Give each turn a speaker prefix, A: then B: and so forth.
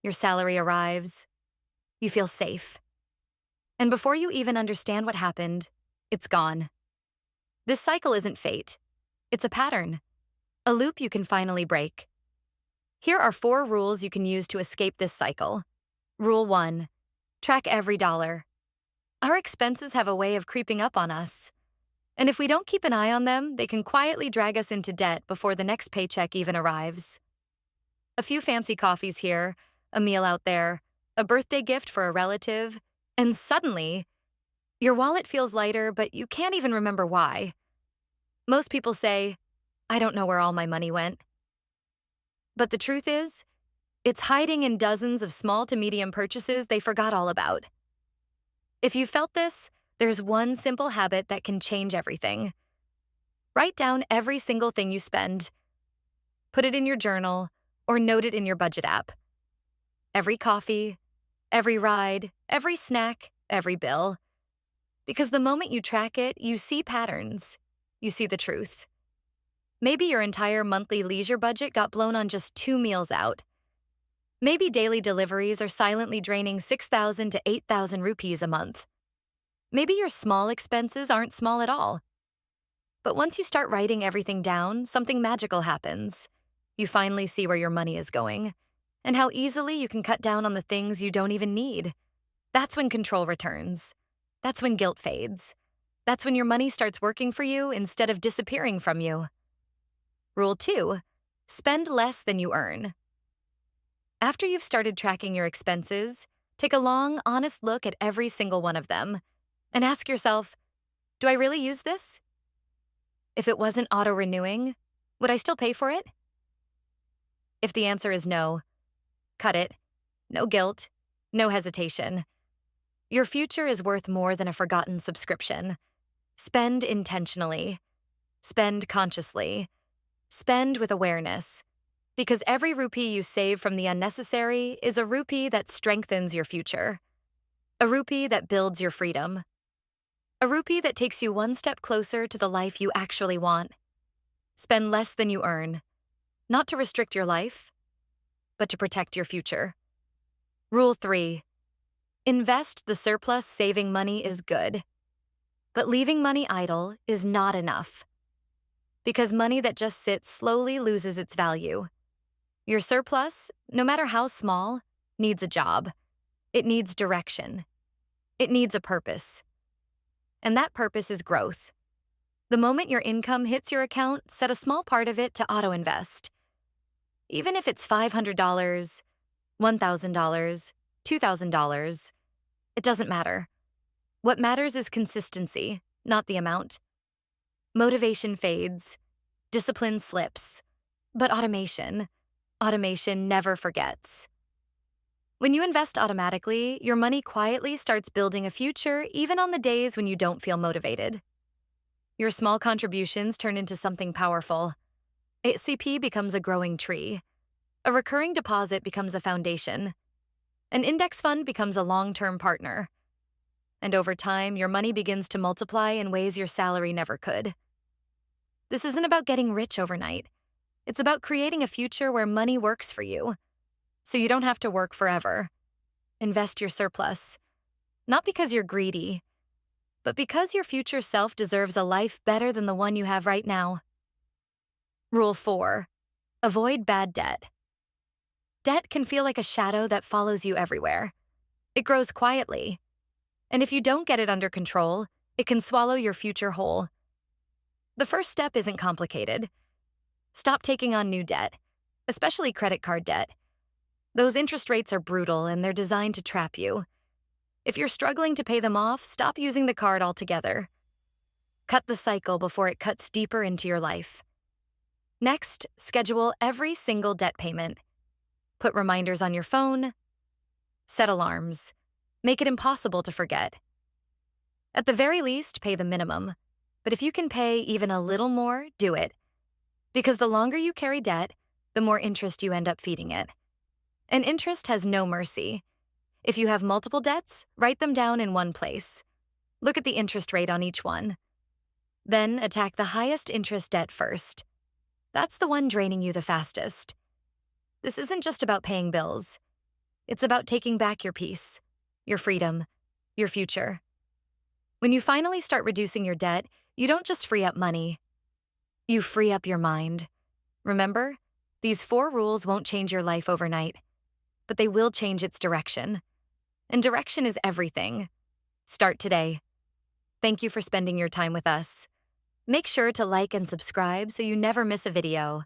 A: Your salary arrives. You feel safe. And before you even understand what happened, it's gone. This cycle isn't fate. It's a pattern, a loop you can finally break. Here are 4 rules you can use to escape this cycle. Rule 1. Track every dollar. Our expenses have a way of creeping up on us. And if we don't keep an eye on them, they can quietly drag us into debt before the next paycheck even arrives. A few fancy coffees here, a meal out there, a birthday gift for a relative, and suddenly, your wallet feels lighter, but you can't even remember why. Most people say, "I don't know where all my money went." But the truth is, it's hiding in dozens of small to medium purchases they forgot all about. If you felt this, there's one simple habit that can change everything. Write down every single thing you spend. Put it in your journal or note it in your budget app. Every coffee, every ride, every snack, every bill. Because the moment you track it, you see patterns. You see the truth. Maybe your entire monthly leisure budget got blown on just 2 meals out. Maybe daily deliveries are silently draining 6,000 to 8,000 rupees a month. Maybe your small expenses aren't small at all. But once you start writing everything down, something magical happens. You finally see where your money is going, and how easily you can cut down on the things you don't even need. That's when control returns. That's when guilt fades. That's when your money starts working for you instead of disappearing from you. Rule 2. Spend less than you earn. After you've started tracking your expenses, take a long, honest look at every single one of them and ask yourself, do I really use this? If it wasn't auto-renewing, would I still pay for it? If the answer is no, cut it. No guilt, no hesitation. Your future is worth more than a forgotten subscription. Spend intentionally. Spend consciously. Spend with awareness. Because every rupee you save from the unnecessary is a rupee that strengthens your future. A rupee that builds your freedom. A rupee that takes you one step closer to the life you actually want. Spend less than you earn. Not to restrict your life, but to protect your future. Rule 3. Invest the surplus. Saving money is good. But leaving money idle is not enough. Because money that just sits slowly loses its value. Your surplus, no matter how small, needs a job. It needs direction. It needs a purpose. And that purpose is growth. The moment your income hits your account, set a small part of it to auto-invest. Even if it's $500, $1,000, $2,000, it doesn't matter. What matters is consistency, not the amount. Motivation fades, discipline slips, but automation never forgets. When you invest automatically, your money quietly starts building a future even on the days when you don't feel motivated. Your small contributions turn into something powerful. ACP becomes a growing tree. A recurring deposit becomes a foundation. An index fund becomes a long-term partner. And over time, your money begins to multiply in ways your salary never could. This isn't about getting rich overnight. It's about creating a future where money works for you, so you don't have to work forever. Invest your surplus, not because you're greedy, but because your future self deserves a life better than the one you have right now. Rule 4. Avoid bad debt. Debt can feel like a shadow that follows you everywhere. It grows quietly. And if you don't get it under control, it can swallow your future whole. The first step isn't complicated. Stop taking on new debt, especially credit card debt. Those interest rates are brutal and they're designed to trap you. If you're struggling to pay them off, stop using the card altogether. Cut the cycle before it cuts deeper into your life. Next, schedule every single debt payment. Put reminders on your phone. Set alarms. Make it impossible to forget. At the very least, pay the minimum. But if you can pay even a little more, do it. Because the longer you carry debt, the more interest you end up feeding it. And interest has no mercy. If you have multiple debts, write them down in one place. Look at the interest rate on each one. Then attack the highest interest debt first. That's the one draining you the fastest. This isn't just about paying bills. It's about taking back your peace, your freedom, your future. When you finally start reducing your debt, you don't just free up money, you free up your mind. Remember, these 4 rules won't change your life overnight, but they will change its direction. And direction is everything. Start today. Thank you for spending your time with us. Make sure to like and subscribe so you never miss a video.